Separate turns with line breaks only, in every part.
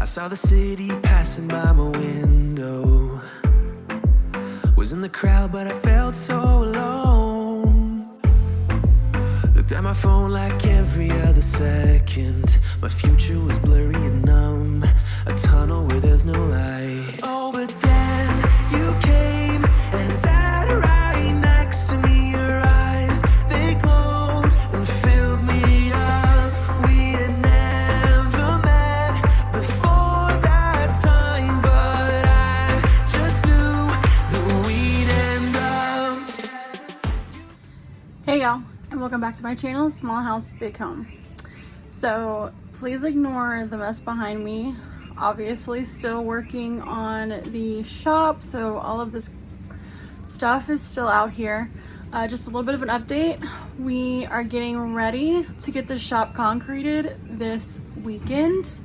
saw the city passing by my window. Was in the crowd, but I felt so alone. Looked at my phone like every other second. My future was blurry and numb, a tunnel where there's no light. Oh, but then you came and sat right next to me. Your eyes, they glowed and filled me up. We had never met before that time, but I just knew that we'd end up.
Hey y'all, and welcome back to my channel, Small House Big Home. So please ignore the mess behind me. Obviously still working on the shop, so all of this stuff is still out here. Just a little bit of an update. We are getting ready to get the shop concreted this weekend.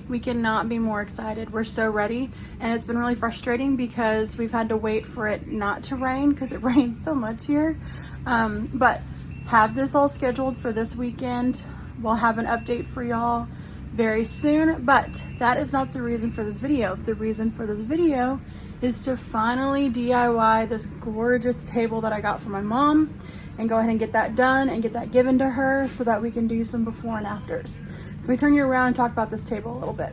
We cannot be more excited. We're so ready, and it's been really frustrating because we've had to wait for it not to rain because it rains so much here. But have this all scheduled for this weekend. We'll have an update for y'all very soon, but that is not the reason for this video. The reason for this video is to finally DIY this gorgeous table that I got from my mom and go ahead and get that done and get that given to her so that we can do some before and afters. So let me turn you around and talk about this table a little bit.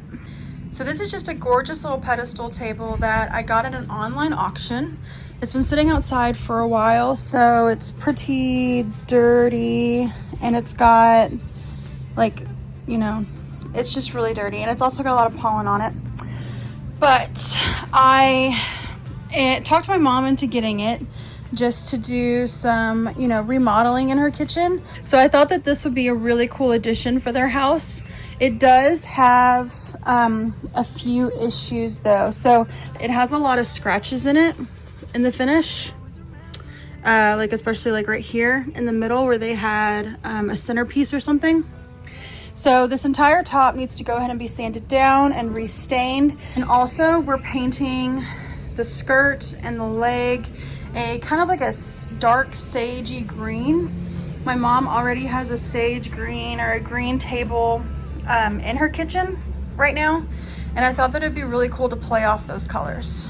So this is just a gorgeous little pedestal table that I got at an online auction. It's been sitting outside for a while, so it's pretty dirty, and it's got, like, you know, it's just really dirty, and it's also got a lot of pollen on it. But I talked my mom into getting it just to do some, you know, remodeling in her kitchen. So I thought that this would be a really cool addition for their house. It does have a few issues though. So it has a lot of scratches in it, in the finish. Like especially like right here in the middle where they had a centerpiece or something. So this entire top needs to go ahead and be sanded down and restained. And also we're painting the skirt and the leg a kind of like a dark sagey green. My mom already has a sage green or a green table in her kitchen right now. And I thought that it'd be really cool to play off those colors.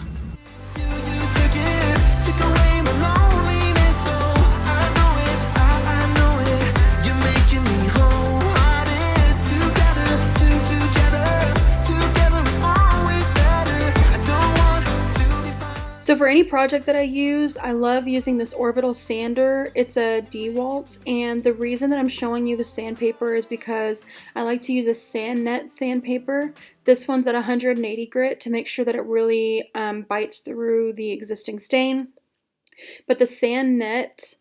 So for any project that I use, I love using this Orbital Sander. It's a DeWalt, and the reason that I'm showing you the sandpaper is because I like to use a sand net sandpaper. This one's at 180 grit to make sure that it really bites through the existing stain. But the sand net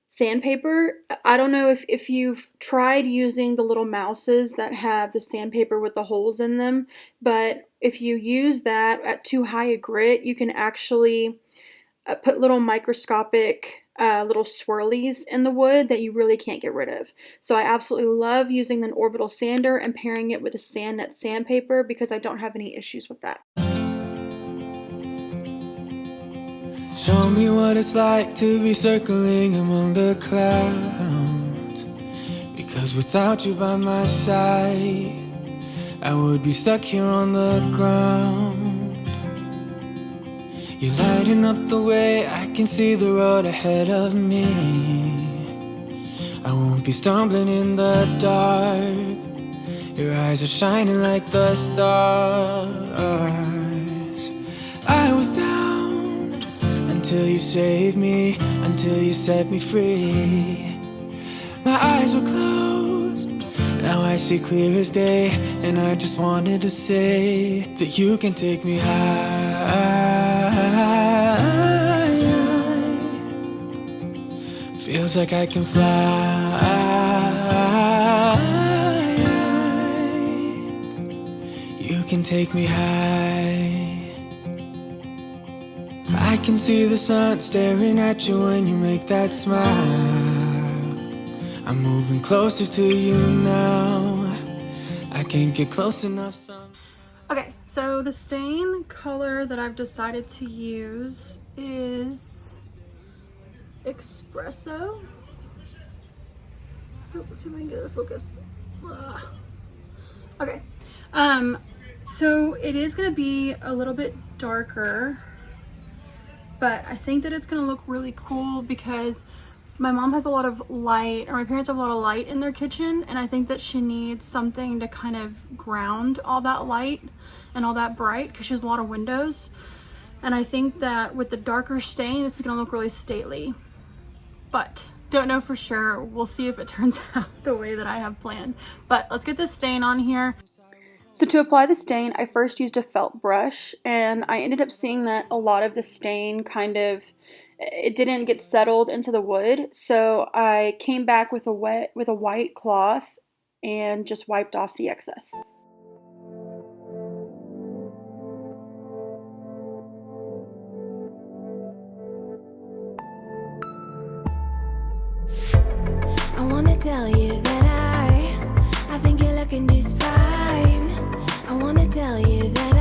sandpaper, I don't know if you've tried using the little mouses that have the sandpaper with the holes in them, but if you use that at too high a grit, you can actually put little microscopic little swirlies in the wood that you really can't get rid of. So I absolutely love using an Orbital Sander and pairing it with a sand net sandpaper because I don't have any issues with that.
Show me what it's like to be circling among the clouds, because without you by my side, I would be stuck here on the ground. You're lighting up the way, I can see the road ahead of me. I won't be stumbling in the dark. Your eyes are shining like the stars. I was down until you saved me, until you set me free. My eyes were closed, now I see clear as day, and I just wanted to say that you can take me high. Feels like I can fly. You can take me high. I can see the sun staring at you when you make that smile. I'm moving closer to you now. I can't get close enough.
Okay, so the stain color that I've decided to use is Espresso. Oh, let's see if I can get it to focus. Okay. So it is going to be a little bit darker, but I think that it's going to look really cool because my mom has a lot of light, or my parents have a lot of light in their kitchen, and I think that she needs something to kind of ground all that light and all that bright because she has a lot of windows. And I think that with the darker stain, this is going to look really stately. But don't know for sure. We'll see if it turns out the way that I have planned. But let's get this stain on here. So to apply the stain, I first used a felt brush, and I ended up seeing that a lot of the stain it didn't get settled into the wood. So I came back with a white cloth and just wiped off the excess.
I wanna tell you that I think you're looking just fine. I wanna tell you that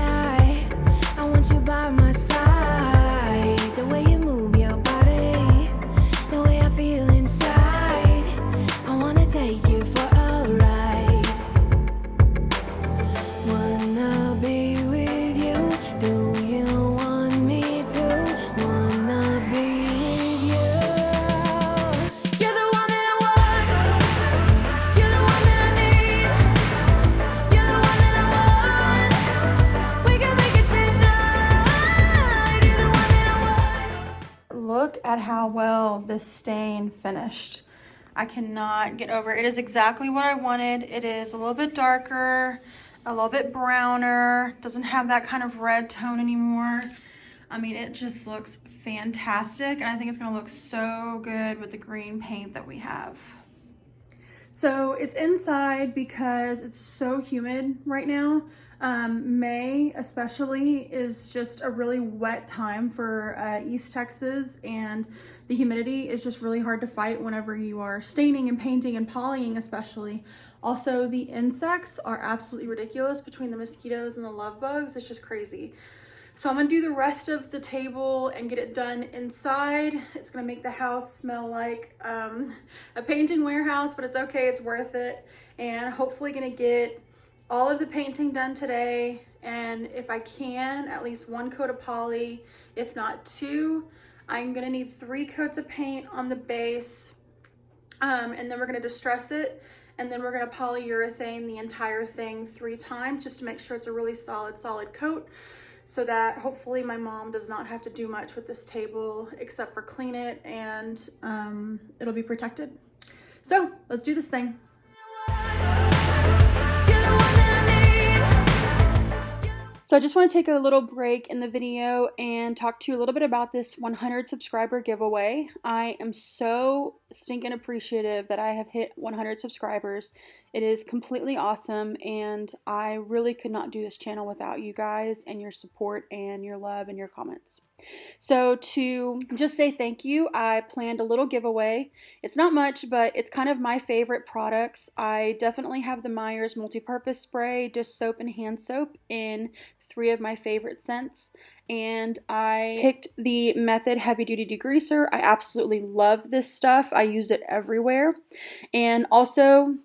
I want you by my side. The way you move your body, the way I feel inside. I wanna take you for a ride. Wanna be with you? Do you want me to? Wanna be with you? You're the one that I want. You're the one that I need. You're the one that I want. We can make it tonight. You're the one that I want.
Look at how well this stain finished. I cannot get over it. It is exactly what I wanted. It is a little bit darker, a little bit browner, doesn't have that kind of red tone anymore. I mean, it just looks fantastic, and I think it's gonna look so good with the green paint that we have. So it's inside because it's so humid right now. May especially is just a really wet time for East Texas, and the humidity is just really hard to fight whenever you are staining and painting and polying especially. Also, the insects are absolutely ridiculous between the mosquitoes and the love bugs. It's just crazy. So I'm gonna do the rest of the table and get it done inside. It's gonna make the house smell like a painting warehouse, but it's okay, it's worth it. And hopefully gonna get all of the painting done today. And if I can, at least 1 coat of poly, if not 2. I'm gonna need 3 coats of paint on the base. And then we're gonna distress it. And then we're gonna polyurethane the entire thing 3 times just to make sure it's a really solid coat, so that hopefully my mom does not have to do much with this table except for clean it, and it'll be protected. So let's do this thing. So I just want to take a little break in the video and talk to you a little bit about this 100 subscriber giveaway. I am so stinking appreciative that I have hit 100 subscribers. It is completely awesome, and I really could not do this channel without you guys and your support and your love and your comments. So to just say thank you, I planned a little giveaway. It's not much, but it's kind of my favorite products. I definitely have the Myers multi-purpose spray, dish soap, and hand soap in 3 of my favorite scents, and I picked the Method Heavy Duty Degreaser. I absolutely love this stuff. I use it everywhere. And also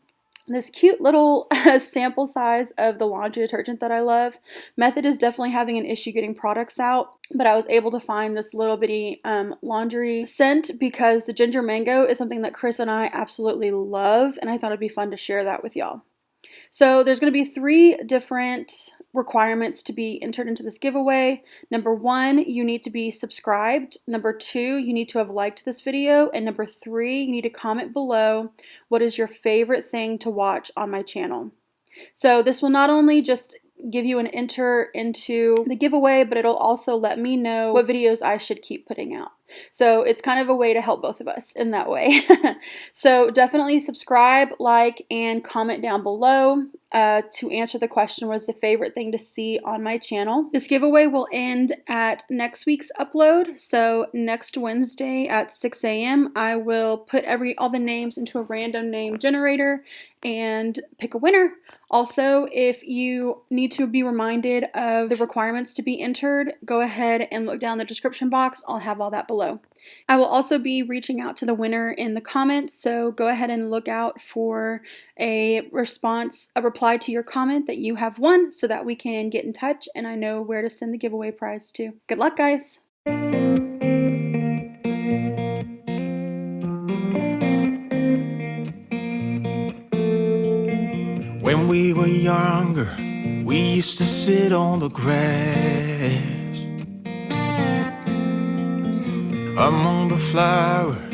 this cute little sample size of the laundry detergent that I love. Method is definitely having an issue getting products out, but I was able to find this little bitty laundry scent because the ginger mango is something that Chris and I absolutely love, and I thought it'd be fun to share that with y'all. So there's going to be 3 different requirements to be entered into this giveaway. Number 1, you need to be subscribed. Number 2, you need to have liked this video. And number 3, you need to comment below what is your favorite thing to watch on my channel. So this will not only just give you an enter into the giveaway, but it'll also let me know what videos I should keep putting out. So it's kind of a way to help both of us in that way. So definitely subscribe, like, and comment down below to answer the question, what is the favorite thing to see on my channel. This giveaway will end at next week's upload. So next Wednesday at 6 a.m. I will put all the names into a random name generator and pick a winner. Also, if you need to be reminded of the requirements to be entered, go ahead and look down the description box. I'll have all that below. I will also be reaching out to the winner in the comments, so go ahead and look out for a reply to your comment that you have won so that we can get in touch and I know where to send the giveaway prize to. Good luck, guys!
When we were younger, we used to sit on the grass among the flowers.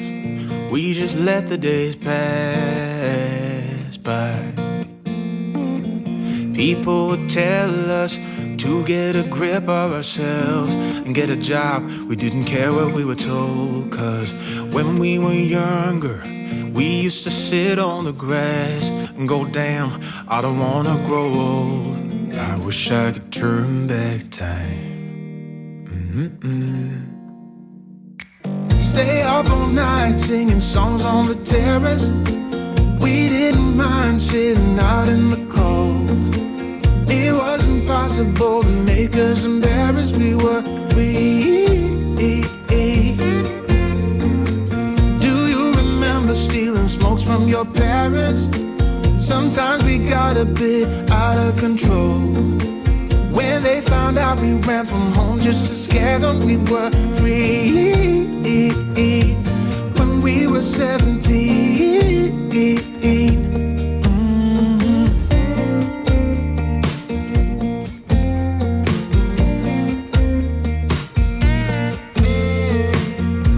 We just let the days pass by. People would tell us to get a grip of ourselves and get a job. We didn't care what we were told, 'cause when we were younger, we used to sit on the grass and go, damn, I don't wanna grow old. I wish I could turn back time. Stay up all night singing songs on the terrace. We didn't mind sitting out in the cold. It wasn't possible to make us embarrassed. We were free. Stealing smokes from your parents. Sometimes we got a bit out of control. When they found out we ran from home just to scare them, we were free. When we were 17.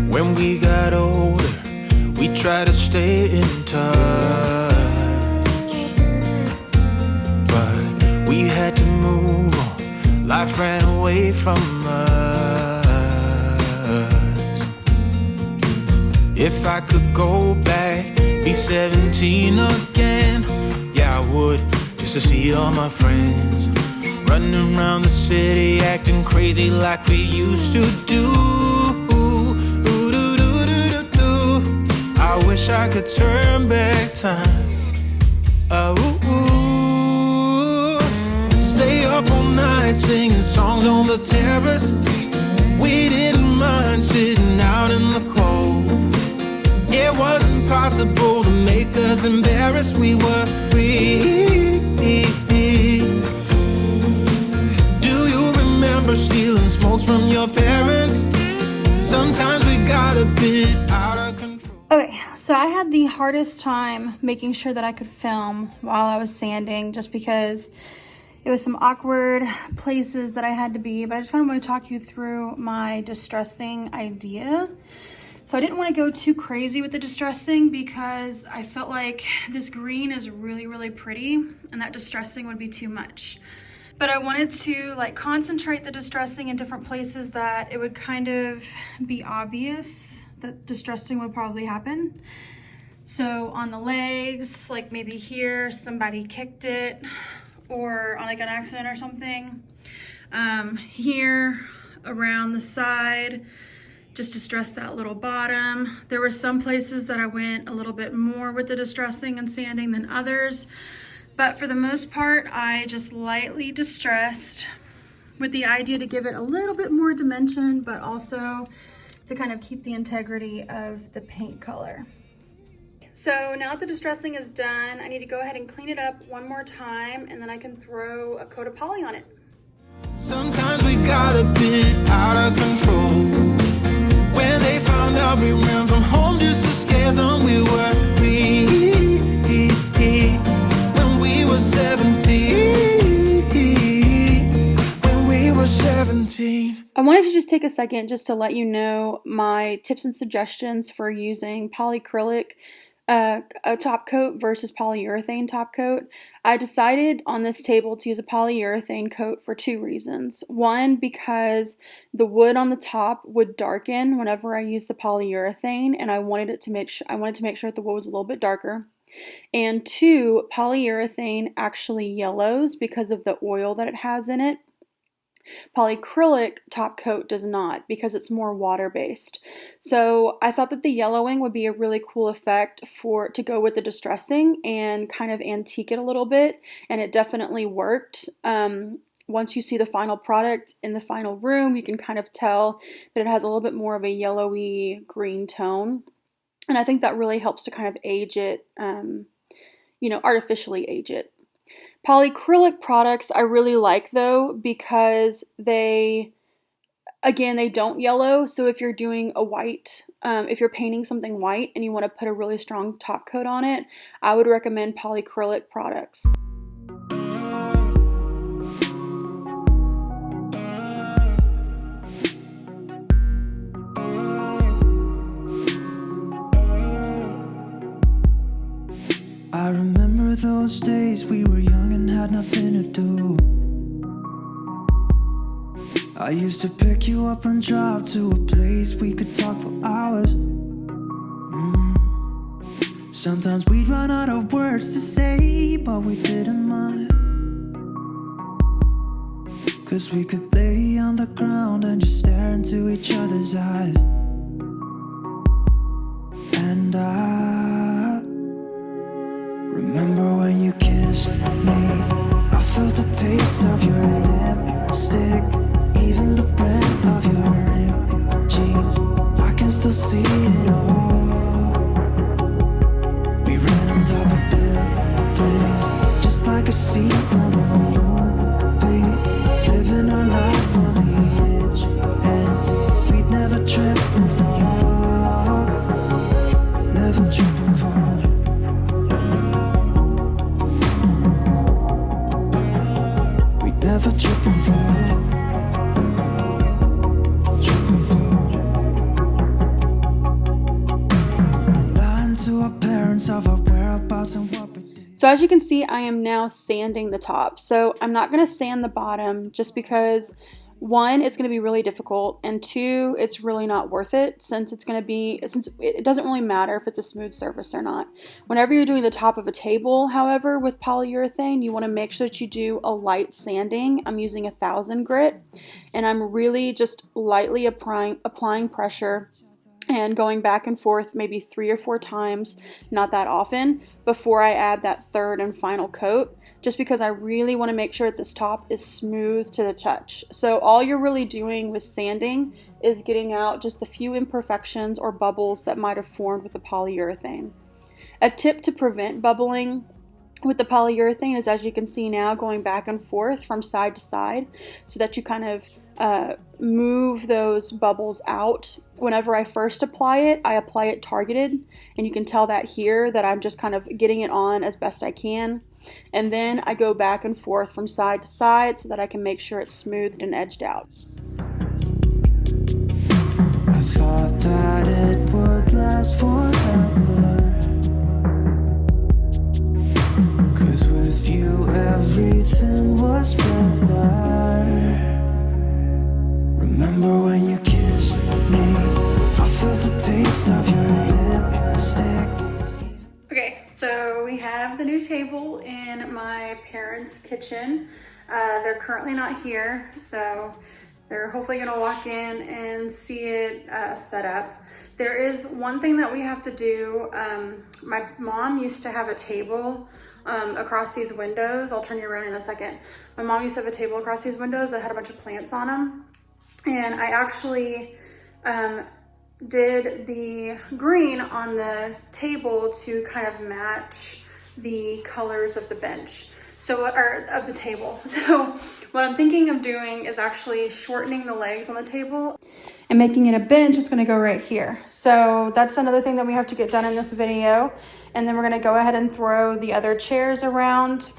When we got older, we try to stay in touch, but we had to move on. Life ran away from us. If I could go back, be 17 again, yeah, I would, just to see all my friends running around the city, acting crazy like we used to do. I wish I could turn back time. Stay up all night singing songs on the terrace. We didn't mind sitting out in the cold. It wasn't possible to make us embarrassed. We were free. Do you remember stealing smokes from your parents? Sometimes we got a bit out of control.
Okay, so I had the hardest time making sure that I could film while I was sanding, just because it was some awkward places that I had to be, but I just kind of want to talk you through my distressing idea. So I didn't want to go too crazy with the distressing because I felt like this green is really, really pretty and that distressing would be too much. But I wanted to like concentrate the distressing in different places that it would kind of be obvious that distressing would probably happen. So on the legs, like maybe here, somebody kicked it, or on like an accident or something. Here, around the side, just distress that little bottom. There were some places that I went a little bit more with the distressing and sanding than others, but for the most part, I just lightly distressed with the idea to give it a little bit more dimension, but also to kind of keep the integrity of the paint color. So now that the distressing is done, I need to go ahead and clean it up one more time, and then I can throw a coat of poly on it.
Sometimes we got a bit out of control. When they found out we ran from home just to scare them, we were free. When we were 17. When we were 17.
I wanted to just take a second just to let you know my tips and suggestions for using polyacrylic a top coat versus polyurethane top coat. I decided on this table to use a polyurethane coat for two reasons. One, because the wood on the top would darken whenever I use the polyurethane, and I wanted to make sure that the wood was a little bit darker. And two, polyurethane actually yellows because of the oil that it has in it. Polyacrylic top coat does not, because it's more water-based. So I thought that the yellowing would be a really cool effect to go with the distressing and kind of antique it a little bit, and it definitely worked. once you see the final product in the final room, you can kind of tell that it has a little bit more of a yellowy green tone. And I think that really helps to kind of age it, artificially age it. Polyacrylic products I really like though, because they don't yellow. So if you're doing a white, if you're painting something white and you want to put a really strong top coat on it, I would recommend polyacrylic products.
I remember those days we were young and had nothing to do. I used to pick you up and drive to a place we could talk for hours. Sometimes we'd run out of words to say, but we didn't mind. 'Cause we could lay on the ground and just stare into each other's eyes. And I remember when you kissed me, I felt the taste of your lipstick, even the brand of your ripped jeans. I can still see it all. We ran on top of buildings, just like a scene from a movie, living our life on the edge, and we'd never trip and fall, never trip and fall. Never trip and fall, trip and fall. Lying to our parents of our whereabouts and what we did.
So as you can see, I am now sanding the top. So I'm not going to sand the bottom just because, one, it's going to be really difficult, and two, it's really not worth it since it doesn't really matter if it's a smooth surface or not. Whenever you're doing the top of a table, however, with polyurethane, you want to make sure that you do a light sanding. I'm using 1000 grit, and I'm really just lightly applying pressure and going back and forth maybe 3 or 4 times, not that often, before I add that third and final coat, just because I really want to make sure that this top is smooth to the touch. So all you're really doing with sanding is getting out just a few imperfections or bubbles that might have formed with the polyurethane. A tip to prevent bubbling with the polyurethane is, as you can see now, going back and forth from side to side so that you kind of move those bubbles out. Whenever I first apply it, I apply it targeted, and you can tell that here that I'm just kind of getting it on as best I can. And then I go back and forth from side to side so that I can make sure it's smoothed and edged out.
I thought that it would last forever, 'cause with you everything was better. Remember when you kissed me, I felt the taste of your lipstick.
Okay, so we have the new table in my parents' kitchen. They're currently not here, so they're hopefully gonna walk in and see it set up. There is one thing that we have to do. My mom used to have a table across these windows. I'll turn you around in a second. My mom used to have a table across these windows that had a bunch of plants on them. And I actually did the green on the table to kind of match the colors of the bench, or of the table. So what I'm thinking of doing is actually shortening the legs on the table and making it a bench. It's gonna go right here. So that's another thing that we have to get done in this video. And then we're gonna go ahead and throw the other chairs around.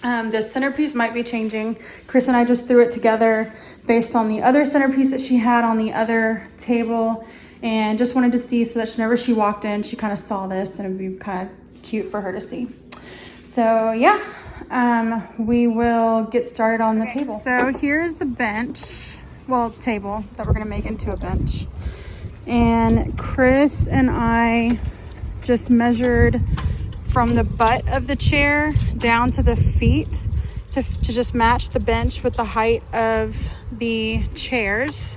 The centerpiece might be changing. Chris and I just threw it together based on the other centerpiece that she had on the other table, and just wanted to see so that whenever she walked in, she kind of saw this and it'd be kind of cute for her to see. So yeah, we will get started on the table. So here's the bench, table that we're gonna make into a bench. And Chris and I just measured from the butt of the chair down to the feet to just match the bench with the height of the chairs.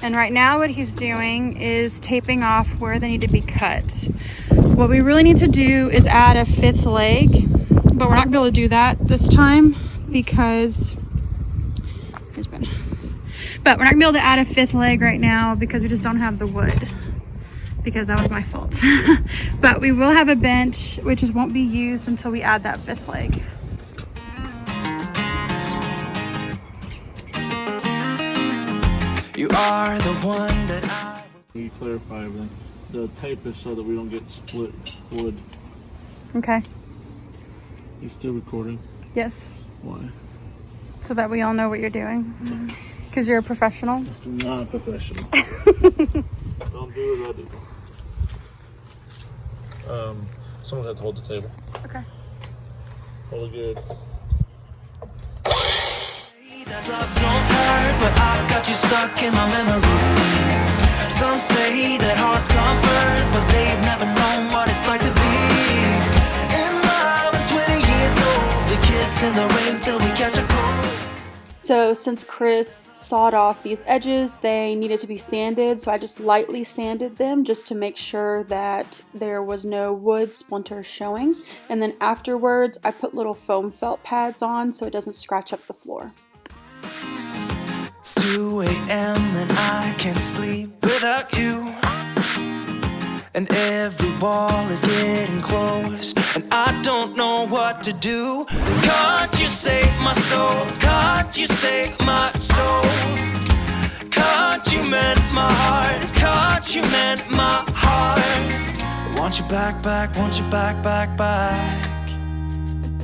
And right now what he's doing is taping off where they need to be cut. What we really need to do is add a 5th leg, but we're not gonna be able to do that this time because Here's Ben. But we're not gonna be able to add a 5th leg right now because we just don't have the wood, because that was my fault. But we will have a bench, which won't be used until we add that 5th leg.
You are the one that I...
We clarify everything. The tape is so that we don't get split wood.
Okay.
You still recording?
Yes.
Why?
So that we all know what you're doing. Because you're a professional.
I'm not a professional. Don't do what I do. Someone had to hold the table.
Okay.
Hold it good.
That love don't hurt, but I've got you stuck in my memory. Some say that hearts come first, but they've never known what it's like to be in love at 20 years old. We kiss in the rain till we catch a cold.
So since Chris sawed off these edges, they needed to be sanded, so I just lightly sanded them just to make sure that there was no wood splinters showing. And then afterwards, I put little foam felt pads on so it doesn't scratch up the floor.
It's 2 a.m. and I can't sleep without you. And every wall is getting close, and I don't know what to do. Can't you save my soul? Can't you save my soul? Can't you mend my heart? Can't you mend my heart? I want you back, back, want you back, back, back.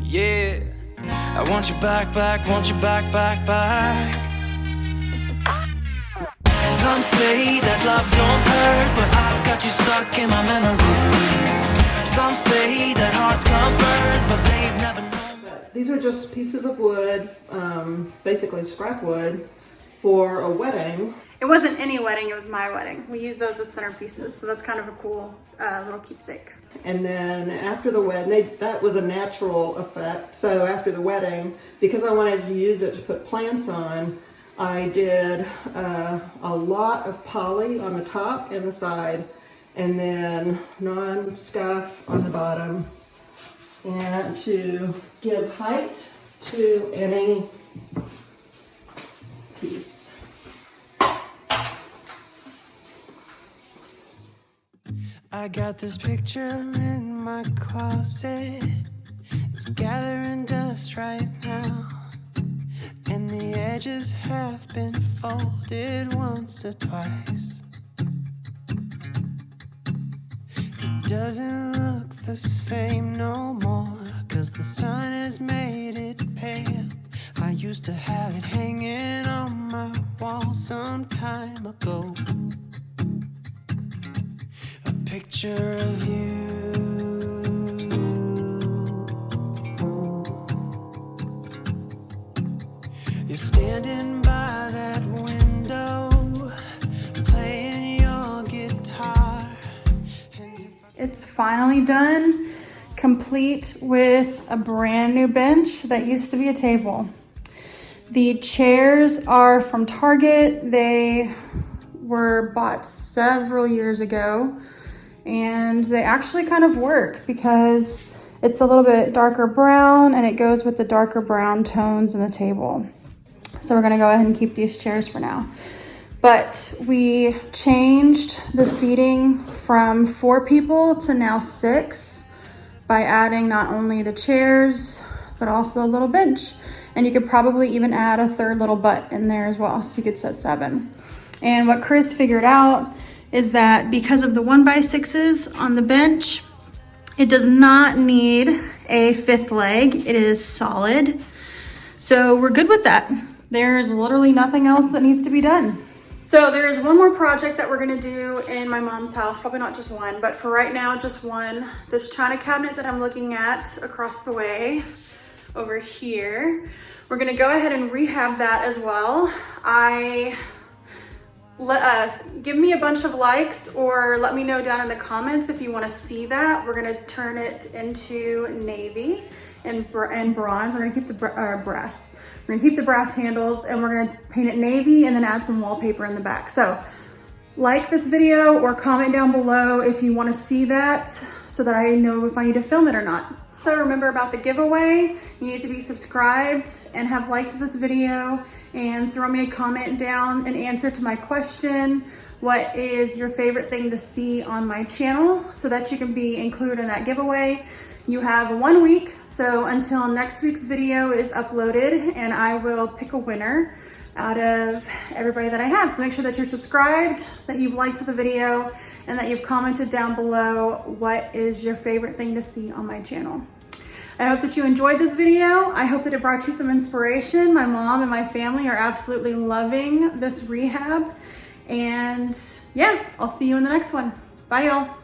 Yeah, I want you back, back, want you back, back, back. Some say that love don't hurt, but I've got you stuck in my memory. Some say that hearts come first, but they've never known.
These are just pieces of wood, basically scrap wood, for a wedding.
It wasn't any wedding, it was my wedding. We used those as centerpieces, so that's kind of a cool little keepsake.
And then after the wedding, that was a natural effect. So after the wedding, because I wanted to use it to put plants on, I did a lot of poly on the top and the side, and then non-scuff on the bottom, and to give height to any piece.
I got this picture in my closet. It's gathering dust right now, and the edges have been folded once or twice. It doesn't look the same no more, 'cause the sun has made it pale. I used to have it hanging on my wall some time ago. A picture of you. You're standing by that window, playing your guitar.
It's finally done, complete with a brand new bench that used to be a table. The chairs are from Target. They were bought several years ago, and they actually kind of work because it's a little bit darker brown and it goes with the darker brown tones in the table. So we're gonna go ahead and keep these chairs for now. But we changed the seating from 4 people to now 6 by adding not only the chairs, but also a little bench. And you could probably even add a 3rd little butt in there as well, so you could set 7. And what Chris figured out is that because of the 1x6s on the bench, it does not need a 5th leg. It is solid. So we're good with that. There's literally nothing else that needs to be done. So there is one more project that we're gonna do in my mom's house, probably not just one, but for right now, just one. This china cabinet that I'm looking at across the way over here, we're gonna go ahead and rehab that as well. Give me a bunch of likes or let me know down in the comments if you wanna see that. We're gonna turn it into navy and bronze. We're gonna keep the brass. We're gonna keep the brass handles and we're gonna paint it navy and then add some wallpaper in the back. So like this video or comment down below if you wanna see that so that I know if I need to film it or not. So remember about the giveaway, you need to be subscribed and have liked this video and throw me a comment down in answer to my question. What is your favorite thing to see on my channel so that you can be included in that giveaway? You have 1 week, so until next week's video is uploaded, and I will pick a winner out of everybody that I have. So make sure that you're subscribed, that you've liked the video, and that you've commented down below what is your favorite thing to see on my channel. I hope that you enjoyed this video. I hope that it brought you some inspiration. My mom and my family are absolutely loving this rehab. And yeah, I'll see you in the next one. Bye, y'all.